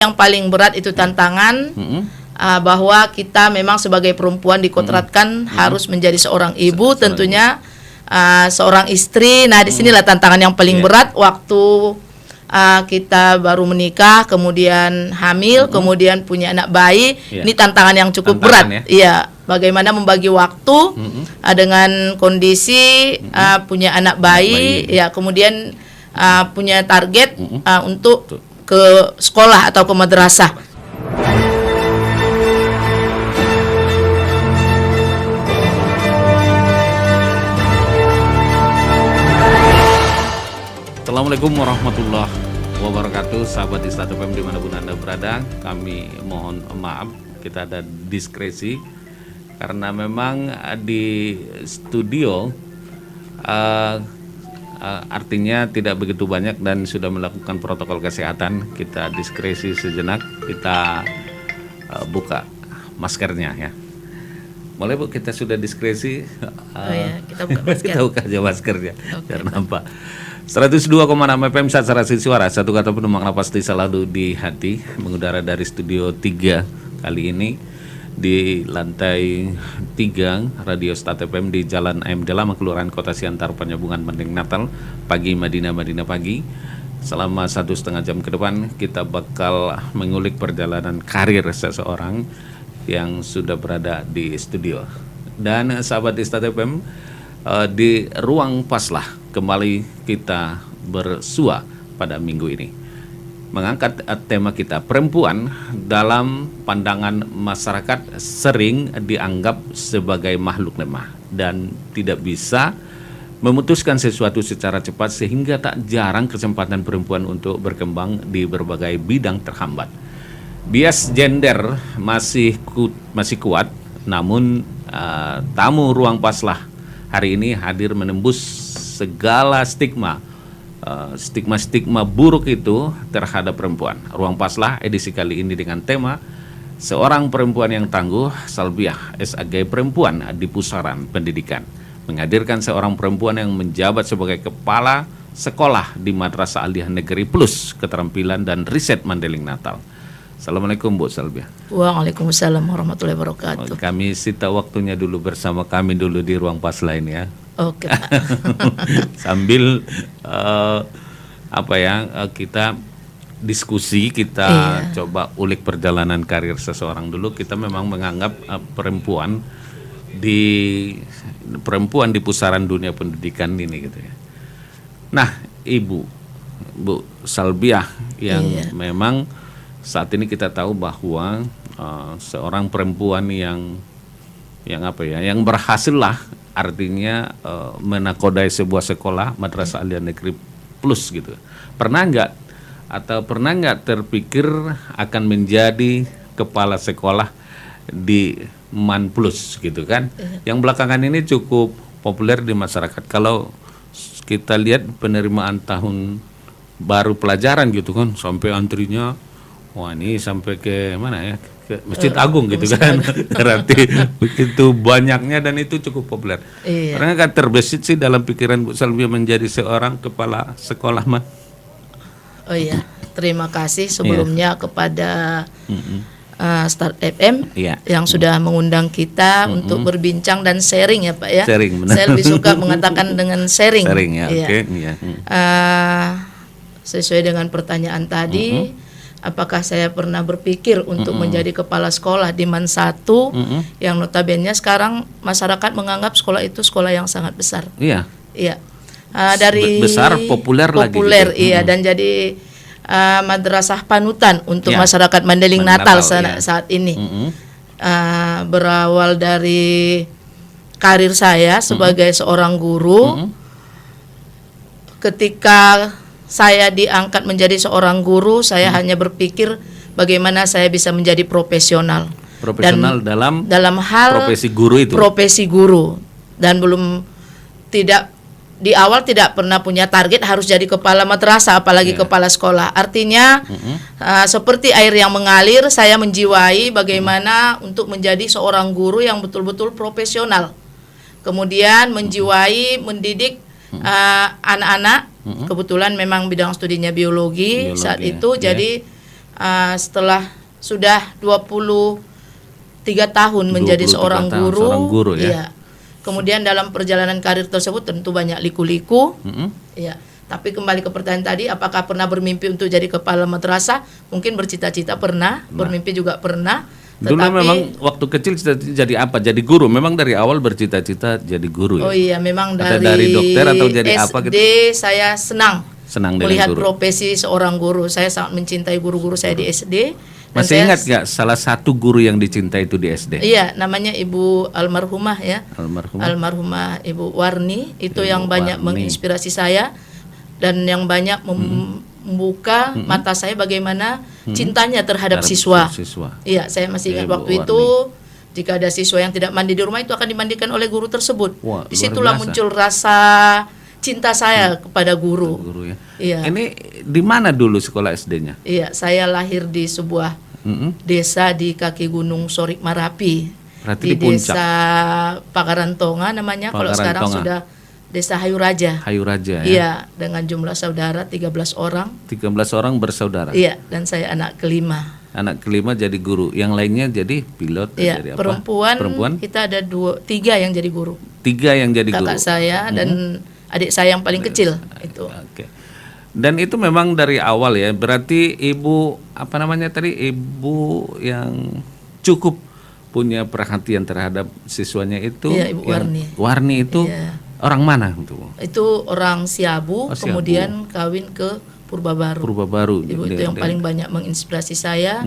Yang paling berat itu tantangan bahwa kita memang sebagai perempuan dikodratkan harus menjadi seorang ibu, tentunya seorang istri. Nah, disinilah tantangan yang paling berat waktu kita baru menikah, kemudian hamil, kemudian punya anak bayi. Ini tantangan yang cukup berat. Iya, bagaimana membagi waktu dengan kondisi punya anak bayi, ya kemudian punya target untuk ke sekolah atau ke madrasah. Assalamualaikum warahmatullahi wabarakatuh, sahabat Istad FM dimanapun Anda berada. Kami mohon maaf, kita ada diskresi karena memang di studio artinya tidak begitu banyak dan sudah melakukan protokol kesehatan. Kita diskresi sejenak, kita buka maskernya ya. Boleh Bu, kita sudah diskresi. Kita buka masker. Kita buka aja maskernya biar nampak. 102,6 FM Sasaran Suara, satu kata penuh makna pasti selalu di hati. Mengudara dari studio 3 kali ini di lantai 3 Radio Start FM di Jalan AM Delama, Kelurahan Kota Siantar, Penyambungan Mandeng Natal. Pagi Madinah pagi. Selama 1,5 jam ke depan kita bakal mengulik perjalanan karir seseorang yang sudah berada di studio. Dan sahabat Start FM, di ruang paslah kembali kita bersua pada minggu ini mengangkat tema kita, perempuan dalam pandangan masyarakat sering dianggap sebagai makhluk lemah dan tidak bisa memutuskan sesuatu secara cepat, sehingga tak jarang kesempatan perempuan untuk berkembang di berbagai bidang terhambat. Bias gender masih kuat, namun tamu ruang paslah hari ini hadir menembus segala stigma buruk itu terhadap perempuan. Ruang Paslah edisi kali ini dengan tema seorang perempuan yang tangguh, Salbiah SAG Perempuan di Pusaran Pendidikan, menghadirkan seorang perempuan yang menjabat sebagai kepala sekolah di Madrasah Aliyah Negeri Plus Keterampilan dan Riset Mandailing Natal. Assalamualaikum Bu Salbiah. Waalaikumsalam warahmatullahi wabarakatuh. Kami sita waktunya dulu bersama kami dulu di ruang Paslah ini ya. Oke. Sambil kita diskusi, kita coba ulik perjalanan karir seseorang dulu. Kita memang menganggap perempuan di pusaran dunia pendidikan ini gitu ya. Nah, Bu Salbiah yang memang saat ini kita tahu bahwa seorang perempuan yang berhasil lah, artinya menakodai sebuah sekolah Madrasah Aliyah Negeri Plus gitu. Pernah nggak terpikir akan menjadi kepala sekolah di Man Plus gitu kan? Yang belakangan ini cukup populer di masyarakat. Kalau kita lihat penerimaan tahun baru pelajaran gitu kan, sampai antrinya, wah ini sampai ke mana ya? Masjid Agung gitu kan. Berarti begitu banyaknya dan itu cukup populer. Karena kan terbesit sih dalam pikiran Bu Salbiah menjadi seorang kepala sekolah mah. Oh iya, terima kasih sebelumnya kepada Start FM yang sudah mengundang kita untuk berbincang dan sharing ya Pak ya. Sharing, benar. Saya lebih suka mengatakan dengan sharing. Sharing ya, oke. Sesuai dengan pertanyaan tadi, apakah saya pernah berpikir untuk menjadi kepala sekolah di Man 1 yang notabene sekarang masyarakat menganggap sekolah itu sekolah yang sangat besar. Iya. Dari besar, populer lagi. Gitu. Iya, dan jadi madrasah panutan untuk masyarakat Mandailing Natal saat ini. Berawal dari karir saya sebagai seorang guru, ketika saya diangkat menjadi seorang guru, saya hanya berpikir bagaimana saya bisa menjadi profesional. Profesional dan dalam hal profesi guru itu. Profesi guru, dan di awal tidak pernah punya target harus jadi kepala madrasah, apalagi kepala sekolah. Artinya seperti air yang mengalir, saya menjiwai bagaimana untuk menjadi seorang guru yang betul-betul profesional. Kemudian menjiwai mendidik anak-anak. Kebetulan memang bidang studinya biologi saat itu, jadi setelah sudah 23 tahun menjadi 23 seorang tahun, guru, seorang guru, ya. iya. Kemudian dalam perjalanan karir tersebut tentu banyak liku-liku, iya. Tapi kembali ke pertanyaan tadi, apakah pernah bermimpi untuk jadi kepala madrasah? Mungkin bercita-cita pernah, bermimpi juga pernah. Dulu Tetapi, memang waktu kecil cita-cita jadi apa? Jadi guru. Memang dari awal bercita-cita jadi guru ya. oh iya, memang Atau dari dari dokter atau jadi SD apa gitu? saya senang Senang dengan melihat guru. profesi seorang guru. Saya sangat mencintai guru-guru saya di SD. Dan Masih saya- ingat nggak salah satu guru yang dicintai itu di SD? Iya, namanya Ibu almarhumah ya. Almarhumah. Almarhumah Ibu Warni itu Ibu yang banyak Warni. menginspirasi saya dan yang banyak membuka mata saya bagaimana cintanya terhadap siswa. Iya, saya masih ingat Ibu waktu itu jika ada siswa yang tidak mandi di rumah itu akan dimandikan oleh guru tersebut. Wah, Disitulah luar biasa. muncul rasa cinta saya kepada guru. Guru ya. Iya. Ini di mana dulu sekolah SD-nya? Iya, saya lahir di sebuah desa di kaki Gunung Sorik Marapi. Berarti di di puncak. desa Pagarantonga namanya. Kalau sekarang Pagarantonga. sudah Desa Hayu Raja. Hayu Raja ya. Iya, dengan jumlah saudara 13 orang. 13 orang bersaudara. Iya, dan saya anak kelima. Anak kelima jadi guru, yang lainnya jadi pilot, Iya, jadi apa? perempuan kita ada tiga yang jadi guru. 3 yang jadi Kakak guru. saya dan adik saya yang paling kecil itu. Oke. Dan itu memang dari awal ya. Berarti ibu apa namanya tadi? Ibu yang cukup punya perhatian terhadap siswanya itu. Iya, Ibu yang- Warni. Warni itu Iya. orang mana itu? Itu orang Siabu, Oh, Siabu. kemudian kawin ke Purbabaru. Purbabaru. Ibu itu yang paling banyak menginspirasi saya,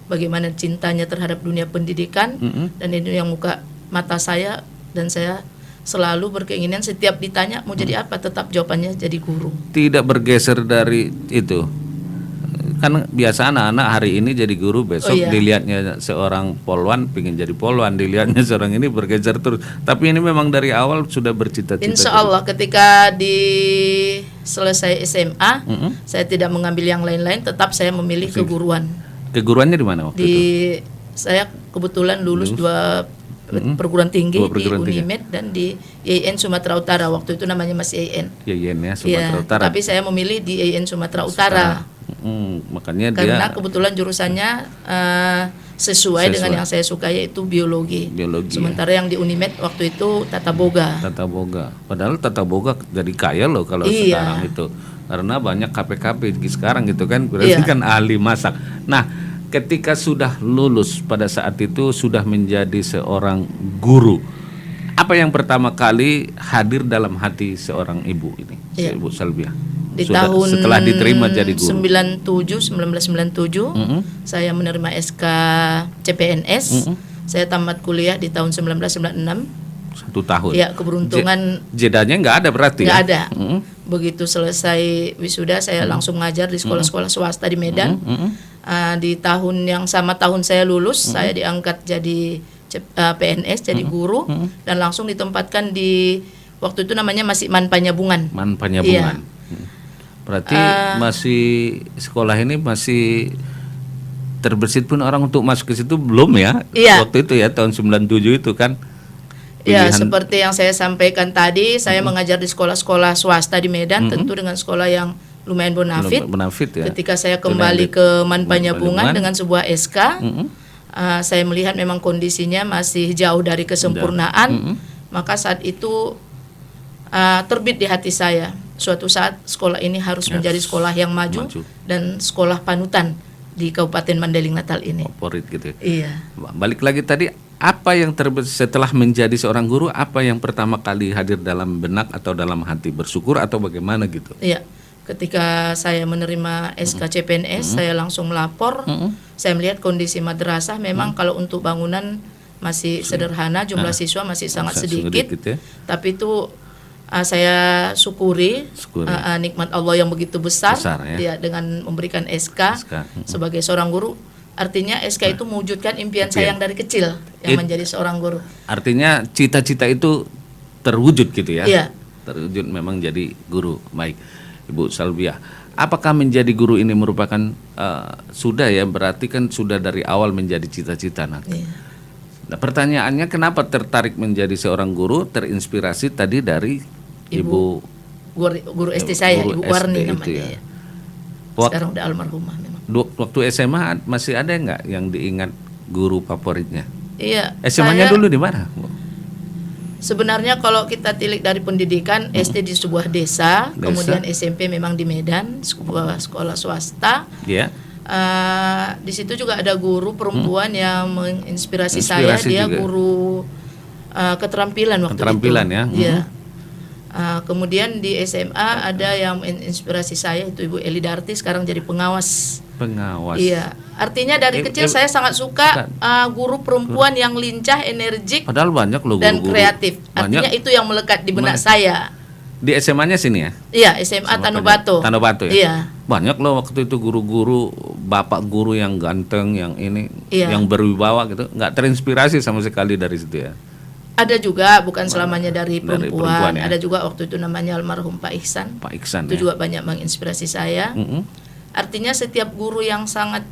bagaimana cintanya terhadap dunia pendidikan, dan itu yang buka mata saya, dan saya selalu berkeinginan setiap ditanya mau jadi apa, tetap jawabannya jadi guru. Tidak bergeser dari itu. Kan biasa anak-anak hari ini jadi guru, besok Oh, iya. dilihatnya seorang polwan pengen jadi polwan, dilihatnya seorang ini bergeser terus. Tapi ini memang dari awal sudah bercita-cita. Insya Allah ketika selesai SMA, saya tidak mengambil yang lain-lain, tetap saya memilih keguruan. Keguruannya di mana waktu itu? Saya kebetulan lulus dua perguruan tinggi Dua di perguruan tinggi. Unimed dan di IAIN Sumatera Utara. Waktu itu namanya masih IAIN. Ya Iya, Sumatera Utara. tapi saya memilih di IAIN Sumatera Utara Makanya karena dia kebetulan jurusannya sesuai dengan yang saya suka, yaitu biologi. biologi. Sementara yang di Unimed waktu itu tata boga. Tata Boga. Padahal Tata Boga jadi kaya loh kalau Iya. sekarang itu. Karena banyak KPKP sekarang gitu kan, berarti Iya. kan ahli masak. Nah, ketika sudah lulus pada saat itu sudah menjadi seorang guru. Apa yang pertama kali hadir dalam hati seorang ibu ini, Iya. Ibu Salbia? Di Sudah- tahun setelah diterima jadi guru. 1997 saya menerima SK CPNS. Saya tamat kuliah di tahun 1996. 1 tahun. Ya, keberuntungan Jedanya nggak ada berarti nggak ya? ada. Begitu selesai wisuda saya langsung ngajar di sekolah-sekolah swasta di Medan. Di tahun yang sama tahun saya lulus, saya diangkat jadi PNS, jadi guru, dan langsung ditempatkan di waktu itu namanya masih Man Panyabungan. Man Panyabungan. Iya. Berarti masih sekolah ini masih terbersit pun orang untuk masuk ke situ belum ya? Iya. Waktu itu ya tahun 97 itu kan. Ya, Pilihan- seperti yang saya sampaikan tadi, saya mengajar di sekolah-sekolah swasta di Medan, tentu dengan sekolah yang lumayan bonafit. Benafit ya. Ketika saya kembali ke Man Panyabungan Panyabungan. dengan sebuah SK, saya melihat memang kondisinya masih jauh dari kesempurnaan. Maka saat itu terbit di hati saya, suatu saat sekolah ini harus menjadi sekolah yang maju dan sekolah panutan di Kabupaten Mandailing Natal ini. Favorit gitu ya. Iya. Balik lagi tadi, apa yang setelah menjadi seorang guru, apa yang pertama kali hadir dalam benak atau dalam hati, bersyukur atau bagaimana gitu? Iya. Ketika saya menerima SK CPNS, saya langsung melapor. Saya melihat kondisi madrasah memang kalau untuk bangunan masih sederhana, jumlah siswa masih sangat sedikit. ya. Tapi itu saya syukuri, nikmat Allah yang begitu besar, Besar, ya. dengan memberikan SK, sebagai seorang guru. Artinya SK itu mewujudkan impian saya yang dari kecil yang menjadi seorang guru. Artinya cita-cita itu terwujud gitu ya? Iya. Terwujud memang jadi guru. Baik, Ibu Salbia. Apakah menjadi guru ini merupakan sudah ya, berarti kan sudah dari awal menjadi cita-cita nanti. Iya. Nah, pertanyaannya kenapa tertarik menjadi seorang guru, terinspirasi tadi dari Ibu Guru SD saya, guru Ibu Warni SD itu namanya. ya. Ya. Sekarang udah almarhumah memang. Waktu SMA masih ada nggak yang diingat guru favoritnya? Iya. SMA-nya dulu di mana? Sebenarnya kalau kita tilik dari pendidikan, SD di sebuah desa, Desa. kemudian SMP memang di Medan, sebuah sekolah swasta. Ya. Di situ juga ada guru perempuan yang menginspirasi saya. Inspirasi Dia juga. guru keterampilan waktu Keterampilan itu. ya. Iya. Kemudian di SMA ada yang menginspirasi saya, itu Ibu Eli Darti, sekarang jadi pengawas. Pengawas. Iya, artinya dari kecil saya sangat suka guru perempuan yang lincah, energik, Padahal banyak loh dan guru-guru. kreatif. Banyak. Artinya itu yang melekat di benak saya. Di SMA-nya sini ya? Iya, SMA Tanobato. Tanobato ya. Iya. Banyak loh waktu itu guru-guru, bapak guru yang ganteng, yang ini, Iya. yang berwibawa gitu, nggak terinspirasi sama sekali dari situ ya. Ada juga, bukan selamanya dari perempuan. perempuan ya. Ada juga waktu itu namanya almarhum Pak Ihsan. Pak Iksan Itu ya. juga banyak menginspirasi saya. Mm-mm. Artinya setiap guru yang sangat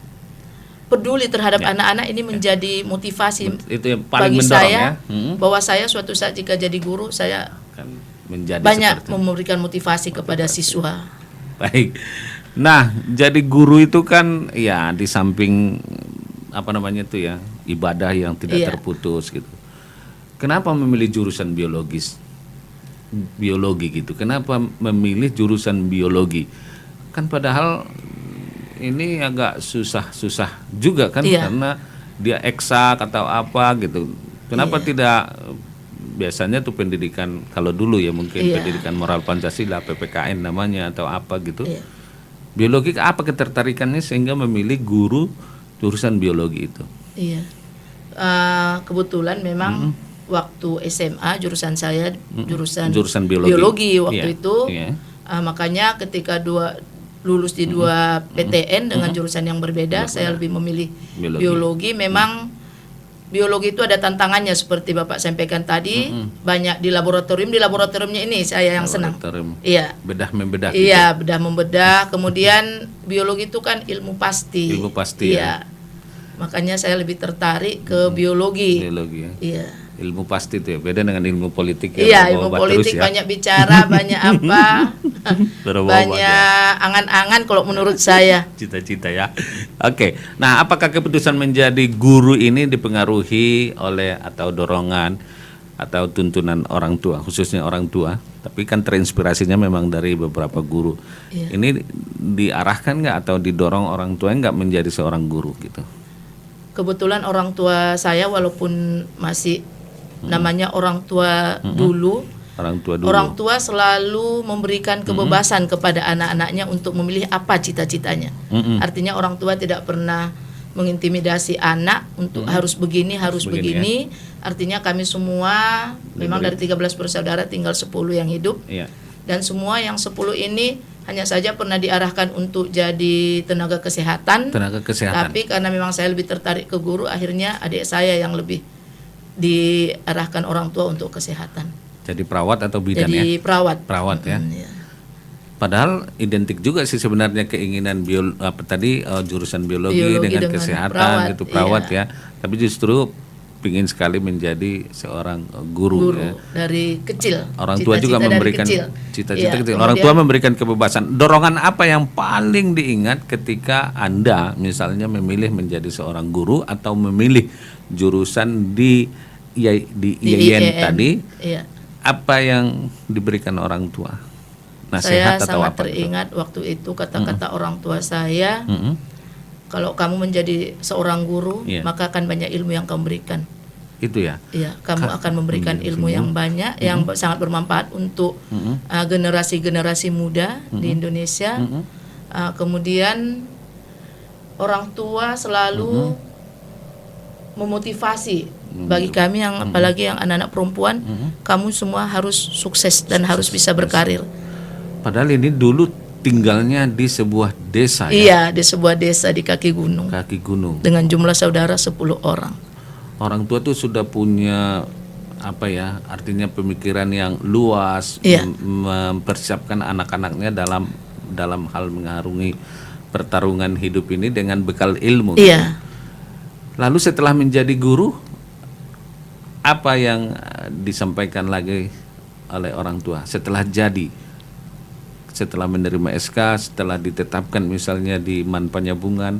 peduli terhadap anak-anak ini menjadi motivasi Itu yang paling bagi mendorong saya, ya. Mm-mm. bahwa saya suatu saat jika jadi guru, saya Kan menjadi banyak seperti itu. memberikan motivasi kepada siswa. Baik. Nah, jadi guru itu kan ya di samping apa namanya itu ya, ibadah yang tidak Iya. terputus gitu. Kenapa memilih jurusan biologi gitu? Kenapa memilih jurusan biologi? Kan padahal ini agak susah juga kan, Iya. karena dia eksak atau apa gitu. Kenapa Iya. tidak biasanya tuh pendidikan kalau dulu ya mungkin Iya. pendidikan moral Pancasila, PPKN namanya atau apa gitu. Iya. Biologi apa ketertarikannya sehingga memilih guru jurusan biologi itu? Iya. Kebetulan memang waktu SMA jurusan saya jurusan biologi. waktu Iya, itu. iya. Makanya ketika lulus di dua PTN dengan jurusan yang berbeda, saya lebih memilih biologi. Memang biologi itu ada tantangannya seperti Bapak sampaikan tadi, banyak di laboratorium. Di laboratoriumnya ini saya yang senang. Laboratorium. Iya. Bedah membedah. Iya, bedah membedah. Kemudian biologi itu kan ilmu pasti. Ilmu pasti, Iya. Makanya saya lebih tertarik ke biologi. Biologi ya. Iya. Ilmu pasti itu ya. Beda dengan ilmu politik ya. Iya, bawa-bawa ilmu terus politik ya. banyak bicara, banyak apa, Bawa-bawa banyak angan-angan kalau menurut saya. Cita-cita ya. Oke. Nah, apakah keputusan menjadi guru ini dipengaruhi oleh atau dorongan atau tuntunan orang tua, khususnya orang tua? Tapi kan terinspirasinya memang dari beberapa guru. Iya. Ini diarahkan nggak atau didorong orang tua nggak menjadi seorang guru gitu? Kebetulan orang tua saya walaupun masih namanya orang tua dulu, Orang tua dulu. orang tua selalu memberikan kebebasan kepada anak-anaknya untuk memilih apa cita-citanya. Artinya orang tua tidak pernah mengintimidasi anak untuk harus begini, harus begini. Artinya kami semua memang dari 13 bersaudara tinggal 10 yang hidup. Iya. Dan semua yang 10 ini hanya saja pernah diarahkan untuk jadi tenaga kesehatan. Tenaga kesehatan. Tapi karena memang saya lebih tertarik ke guru, akhirnya adik saya yang lebih diarahkan orang tua untuk kesehatan. Jadi perawat atau bidan ya? Jadi perawat. Perawat ya. Iya. Padahal identik juga sih sebenarnya keinginan jurusan biologi dengan kesehatan perawat, gitu, perawat iya. ya. Tapi justru ingin sekali menjadi seorang guru, ya. Dari kecil. Orang tua juga Cita-cita dari memberikan kecil. cita-cita Iya, kecil. kemudian- Orang tua memberikan kebebasan. Dorongan apa yang paling diingat ketika Anda misalnya memilih menjadi seorang guru atau memilih jurusan di IAIN tadi? Iya. Apa yang diberikan orang tua? Saya Nasihat atau sangat apa? teringat waktu itu kata-kata orang tua saya, Mm-mm. kalau kamu menjadi seorang guru, Iya. maka akan banyak ilmu yang kamu berikan. Itu ya. Iya, kamu akan memberikan ilmu yang banyak, yang sangat bermanfaat untuk generasi-generasi muda di Indonesia. Kemudian orang tua selalu memotivasi bagi kami yang apalagi yang anak-anak perempuan, kamu semua harus sukses dan harus bisa berkarir. Padahal ini dulu tinggalnya di sebuah desa ya, Iya, di sebuah desa di kaki gunung kaki gunung. dengan jumlah saudara 10 orang. Orang tua tuh sudah punya apa ya, artinya pemikiran yang luas, Iya. mempersiapkan anak-anaknya dalam hal mengarungi pertarungan hidup ini dengan bekal ilmu. Iya. Lalu setelah menjadi guru, apa yang disampaikan lagi oleh orang tua setelah jadi setelah menerima SK, setelah ditetapkan misalnya di Man Panyabungan,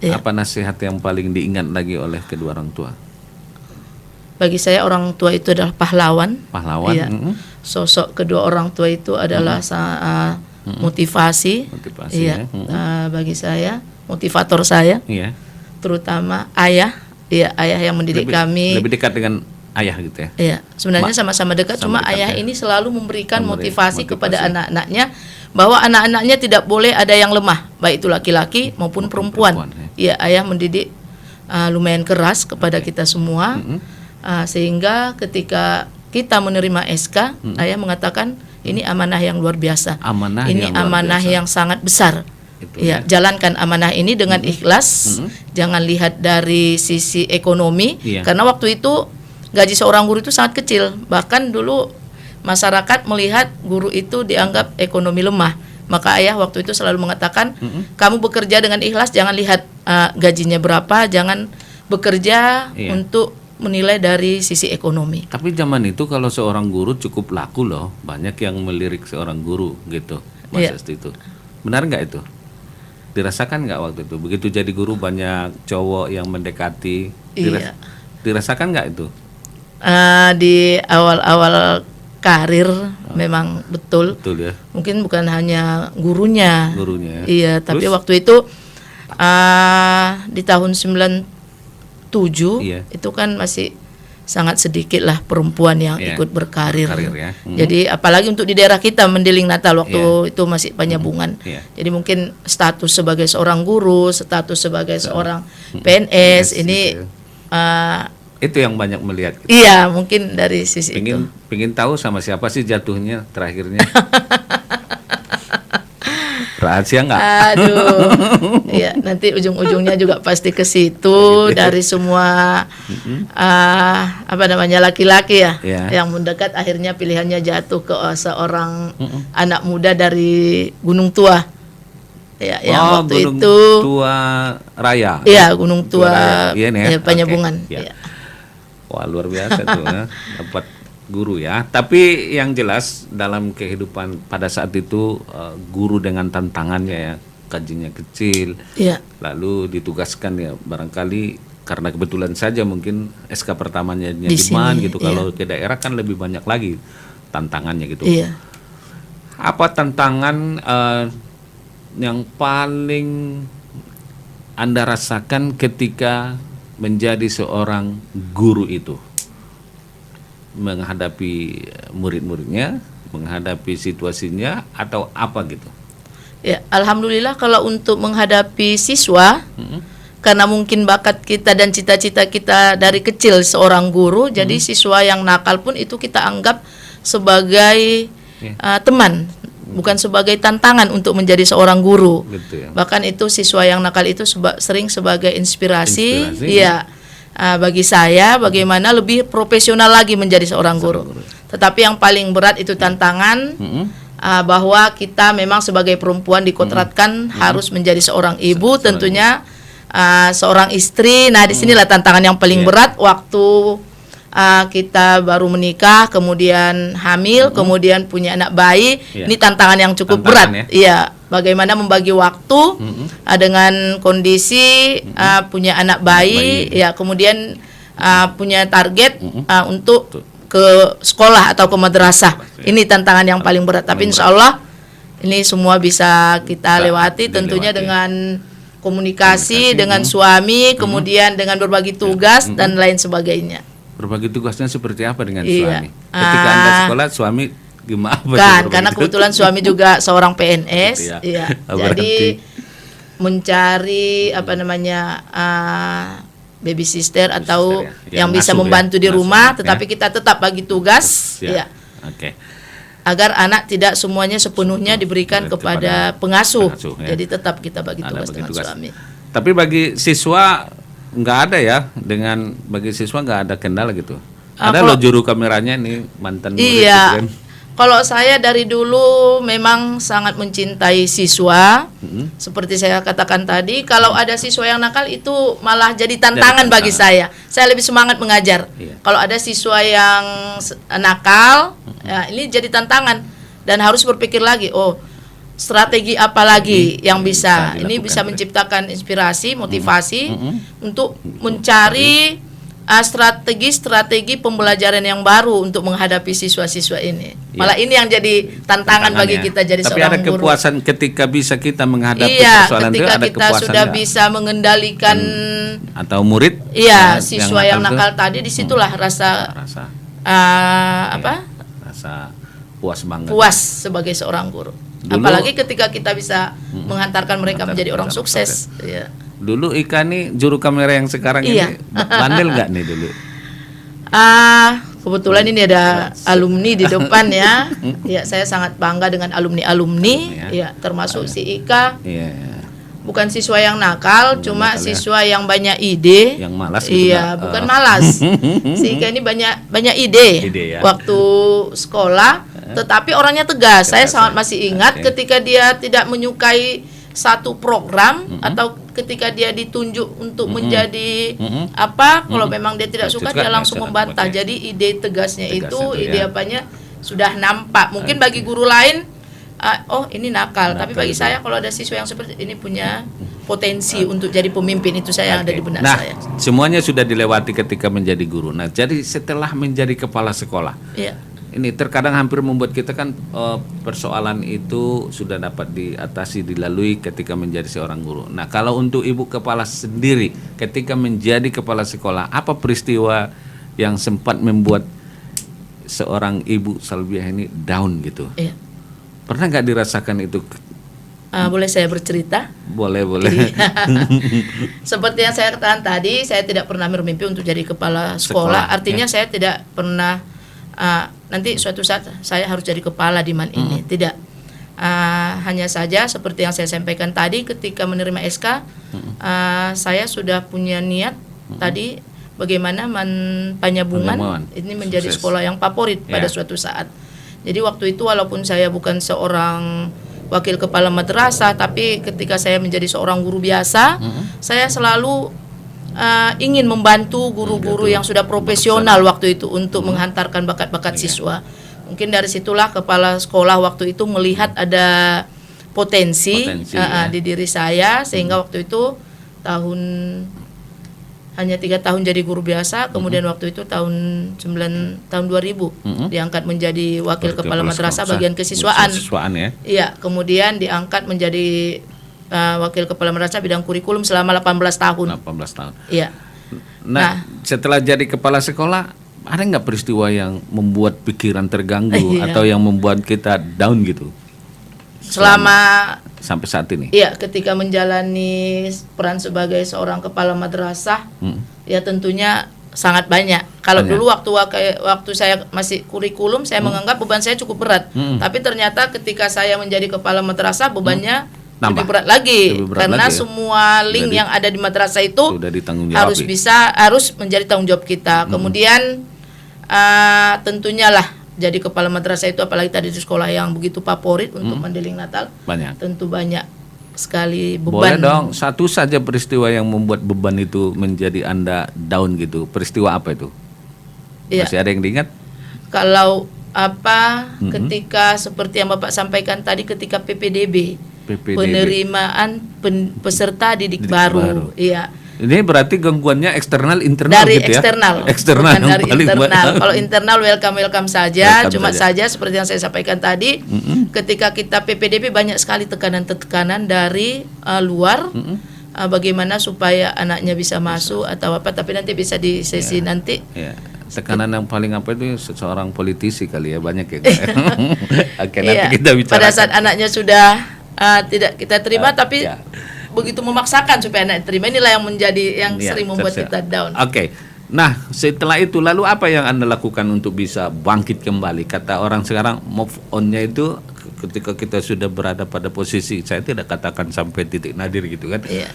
apa nasihat yang paling diingat lagi oleh kedua orang tua? Bagi saya orang tua itu adalah pahlawan. Pahlawan. Iya. Sosok kedua orang tua itu adalah motivasi. Iya. Bagi saya, motivator saya. Iya. Terutama ayah. Iya, ayah yang mendidik kami. Lebih dekat dengan ayah gitu ya. Iya, sebenarnya sama-sama dekat. Cuma dekat, ayah ya. ini selalu memberikan motivasi kepada anak-anaknya bahwa anak-anaknya tidak boleh ada yang lemah, baik itu laki-laki maupun perempuan. Iya, ayah mendidik lumayan keras kepada kita semua. Sehingga ketika kita menerima SK, ayah mengatakan ini amanah yang luar biasa. Ini amanah yang sangat besar. Ya, jalankan amanah ini dengan ikhlas. Jangan lihat dari sisi ekonomi, karena waktu itu gaji seorang guru itu sangat kecil. Bahkan dulu masyarakat melihat guru itu dianggap ekonomi lemah. Maka ayah waktu itu selalu mengatakan, kamu bekerja dengan ikhlas, jangan lihat gajinya berapa, jangan bekerja untuk menilai dari sisi ekonomi. Tapi zaman itu kalau seorang guru cukup laku loh, banyak yang melirik seorang guru gitu, Mas Esti itu. Benar nggak itu? Dirasakan nggak waktu itu? Begitu jadi guru banyak cowok yang mendekati. Dirasakan nggak itu? Di awal-awal karir memang betul. Betul ya. Mungkin bukan hanya gurunya. Gurunya. Iya, tapi waktu itu di tahun 97 itu kan masih sangat sedikit lah perempuan yang ikut berkarir. Ya. Jadi apalagi untuk di daerah kita Mendiling Natal waktu itu masih Panyabungan. Jadi mungkin status sebagai seorang guru, status sebagai seorang PNS ini itu yang banyak melihat. Iya, mungkin dari sisi itu. Pengen tahu sama siapa sih jatuhnya terakhirnya? Rahasia nggak? Aduh, ya nanti ujung-ujungnya juga pasti ke situ dari semua laki-laki yang mendekat akhirnya pilihannya jatuh ke seorang anak muda dari Gunung Tua. Ya, yang waktu Gunung itu Tua Raya. Iya, Gunung Tua Panyabungan. Ya. Wah, luar biasa tuh ya. Dapat guru ya. Tapi yang jelas dalam kehidupan pada saat itu guru dengan tantangannya ya, gajinya kecil. Lalu ditugaskan ya barangkali karena kebetulan saja mungkin SK pertamanya di Man gitu. Kalau ke daerah kan lebih banyak lagi tantangannya gitu. Apa tantangan yang paling Anda rasakan ketika menjadi seorang guru itu? Menghadapi murid-muridnya, menghadapi situasinya, atau apa gitu? Ya, alhamdulillah kalau untuk menghadapi siswa, karena mungkin bakat kita dan cita-cita kita dari kecil seorang guru, jadi siswa yang nakal pun itu kita anggap sebagai teman, bukan sebagai tantangan untuk menjadi seorang guru. Gitu ya. Bahkan itu siswa yang nakal itu sering sebagai inspirasi. Iya. Bagi saya bagaimana lebih profesional lagi menjadi seorang guru. Tetapi yang paling berat itu tantangan bahwa kita memang sebagai perempuan dikotratkan harus menjadi seorang ibu, tentunya seorang istri. Nah, disinilah tantangan yang paling berat waktu kita baru menikah, kemudian hamil, kemudian punya anak bayi. Ini tantangan yang cukup berat. Iya. Bagaimana membagi waktu dengan kondisi punya anak bayi, ya kemudian punya target untuk ke sekolah atau ke madrasah. Ini tantangan yang paling berat. Tapi insya Allah ini semua bisa kita lewati, tentunya dengan komunikasi dengan suami, kemudian dengan berbagi tugas dan lain sebagainya. Berbagi tugasnya seperti apa dengan suami? Ketika Anda sekolah, suami gimana? Karena kebetulan suami juga seorang PNS, jadi mencari baby sister atau yang bisa membantu di rumah, tetapi kita tetap bagi tugas, agar anak tidak semuanya sepenuhnya diberikan kepada pengasuh. Jadi tetap kita bagi tugas dengan suami. Tapi bagi siswa nggak ada ya, bagi siswa nggak ada kendala gitu. Ada loh juru kameranya nih mantan murid gitu kan. Kalau saya dari dulu memang sangat mencintai siswa. Seperti saya katakan tadi, kalau ada siswa yang nakal itu malah jadi tantangan bagi saya. Saya lebih semangat mengajar. Kalau ada siswa yang nakal, ya ini jadi tantangan. dan harus berpikir lagi, oh strategi apa lagi yang bisa bisa ini dilakukan, bisa menciptakan inspirasi, motivasi Mm-mm. untuk mencari strategi pembelajaran yang baru untuk menghadapi siswa-siswa ini. Malah ini yang jadi tantangan bagi Tantangannya. kita jadi Tapi seorang ada guru. kepuasan ketika bisa kita menghadapi Iya, persoalan itu, ketika ada kita kepuasan sudah nggak? bisa mengendalikan Atau murid iya ya, siswa yang itu, nakal tadi, disitulah rasa rasa rasa puas banget. puas sebagai seorang guru. Dulu- Apalagi ketika kita bisa menghantarkan mereka menjadi orang Mengantarkan sukses. Iya. Dulu Ika nih juru kamera yang sekarang Iya. ini bandel nggak nih dulu? Kebetulan ini ada alumni di depan ya. Ya, saya sangat bangga dengan alumni-alumni. Ya, termasuk si Ika. Iya. Bukan siswa yang nakal, cuma nakal ya. siswa yang banyak ide. Yang malas gitu Iya, nggak? bukan malas. Si Ika ini banyak ide. Ide ya. Waktu sekolah, tetapi orangnya tegas. Saya sangat masih ingat Oke. ketika dia tidak menyukai satu program atau ketika dia ditunjuk untuk menjadi apa, kalau memang dia tidak suka dia langsung membantah. Oke. Jadi ide tegasnya Tegasnya itu, tuh, ide ya. apanya sudah nampak. Mungkin bagi guru lain oh ini nakal, tapi bagi itu. saya kalau ada siswa yang seperti ini punya potensi untuk jadi pemimpin, itu saya yang ada di benak Nah, saya. semuanya sudah dilewati ketika menjadi guru. Nah, jadi setelah menjadi kepala sekolah, Iya. ini terkadang hampir membuat kita kan persoalan itu sudah dapat diatasi, dilalui ketika menjadi seorang guru. Nah, kalau untuk ibu kepala sendiri ketika menjadi kepala sekolah, apa peristiwa yang sempat membuat seorang ibu Salbiah ini down gitu? Iya. Pernah nggak dirasakan itu? Boleh saya bercerita? Boleh. Seperti yang saya katakan tadi, saya tidak pernah bermimpi untuk jadi kepala sekolah. Artinya saya tidak pernah nanti suatu saat saya harus jadi kepala di man ini. Tidak. Hanya saja seperti yang saya sampaikan tadi, ketika menerima SK, saya sudah punya niat tadi bagaimana Panyabungan ini menjadi Sukses. sekolah yang favorit pada Ya. suatu saat. Jadi waktu itu walaupun saya bukan seorang wakil kepala madrasah, tapi ketika saya menjadi seorang guru biasa, saya selalu ingin membantu guru-guru yang sudah profesional waktu itu untuk menghantarkan bakat-bakat siswa. Mungkin dari situlah kepala sekolah waktu itu melihat ada potensi, ya. di diri saya, sehingga waktu itu hanya 3 tahun jadi guru biasa, kemudian waktu itu tahun 2000 diangkat menjadi wakil kepala madrasah bagian kesiswaan. Kesiswaan ya. Iya, kemudian diangkat menjadi wakil kepala madrasah bidang kurikulum selama 18 tahun. 18 tahun. Iya. Nah, setelah jadi kepala sekolah, ada nggak peristiwa yang membuat pikiran terganggu Iya. atau yang membuat kita down gitu? Selama Sampai saat ini. iya, ketika menjalani peran sebagai seorang kepala madrasah, ya tentunya sangat banyak. Kalau Banyak. dulu waktu saya masih kurikulum, saya menganggap beban saya cukup berat. Tapi ternyata ketika saya menjadi kepala madrasah, bebannya Nambah. lebih berat lagi. Lebih berat Karena lagi ya? semua link yang ada di madrasah itu Sudah ditanggung harus jawab. harus menjadi tanggung jawab kita. Kemudian tentunya lah jadi kepala madrasah itu, apalagi tadi di sekolah yang begitu favorit untuk mendeling Natal, Banyak. tentu banyak sekali Boleh beban. dong, satu saja peristiwa yang membuat beban itu menjadi Anda down gitu. Peristiwa apa itu? Iya. Masih ada yang diingat? Kalau ketika seperti yang Bapak sampaikan tadi, ketika PPDB. Penerimaan peserta didik baru. Iya. Ini berarti gangguannya eksternal internal Dari gitu ya? eksternal, Eksternal bukan yang dari paling internal. banyak. Kalau internal welcome saja, Welcome cuma saja. saja seperti yang saya sampaikan tadi, ketika kita PPDB banyak sekali tekanan-tekanan dari luar, bagaimana supaya anaknya bisa masuk atau apa, tapi nanti bisa di sesi nanti. Ya. Tekanan yang paling apa itu seorang politisi kali ya, banyak ya. Oke, nanti Iya, kita bicara. pada saat anaknya sudah tidak kita terima, tapi ya. begitu memaksakan supaya anak terima, inilah yang menjadi yang Ya, sering membuat tersiap. kita down. Oke. Nah, setelah itu lalu apa yang Anda lakukan untuk bisa bangkit kembali? Kata orang sekarang move on-nya itu ketika kita sudah berada pada posisi, saya tidak katakan sampai titik nadir gitu kan. Iya.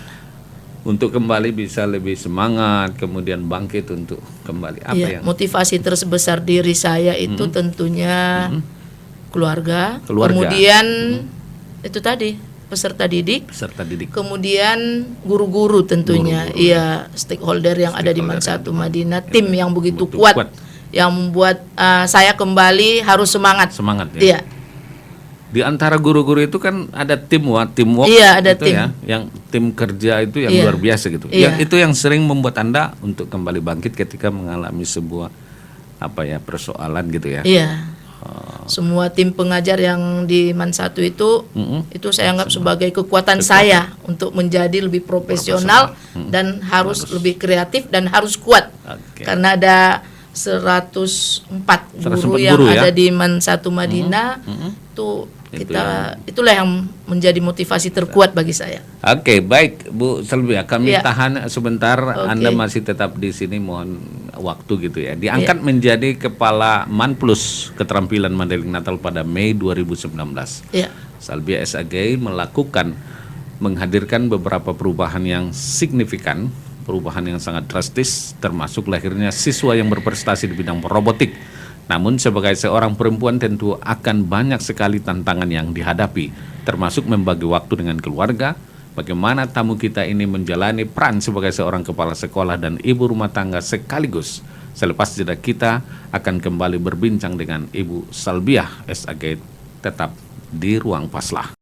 Untuk kembali bisa lebih semangat, kemudian bangkit untuk kembali. Apa Iya, yang motivasi terbesar diri saya itu tentunya keluarga. Kemudian itu tadi peserta didik, peserta didik? kemudian guru-guru tentunya, iya, stakeholder yang ada di Man Satu Madinah, tim yang begitu kuat, yang membuat saya kembali harus semangat. Semangat ya. Iya. Di antara guru-guru itu kan ada teamwork Iya, ada gitu tim. ya, yang tim kerja itu yang Iya. luar biasa gitu. Iya. Itu yang sering membuat Anda untuk kembali bangkit ketika mengalami sebuah persoalan gitu ya. Iya. Semua tim pengajar yang di MAN 1 itu saya anggap sebagai kekuatan saya untuk menjadi lebih profesional dan harus lebih kreatif dan harus kuat. Oke. Karena ada 104 guru 104 yang guru ya? ada di MAN 1 Madinah. Itulah yang menjadi motivasi terkuat bagi saya. Oke, baik Bu Salbia, kami Iya. tahan sebentar. Oke. Anda masih tetap di sini, mohon waktu gitu ya. Diangkat menjadi Kepala MAN Plus Keterampilan Mandailing Natal pada Mei 2019. Iya. Salbia SAG menghadirkan beberapa perubahan yang signifikan, perubahan yang sangat drastis, termasuk lahirnya siswa yang berprestasi di bidang robotik. Namun sebagai seorang perempuan tentu akan banyak sekali tantangan yang dihadapi, termasuk membagi waktu dengan keluarga, bagaimana tamu kita ini menjalani peran sebagai seorang kepala sekolah dan ibu rumah tangga sekaligus. Selepas jeda kita akan kembali berbincang dengan Ibu Salbiah SAG, tetap di Ruang Paslah.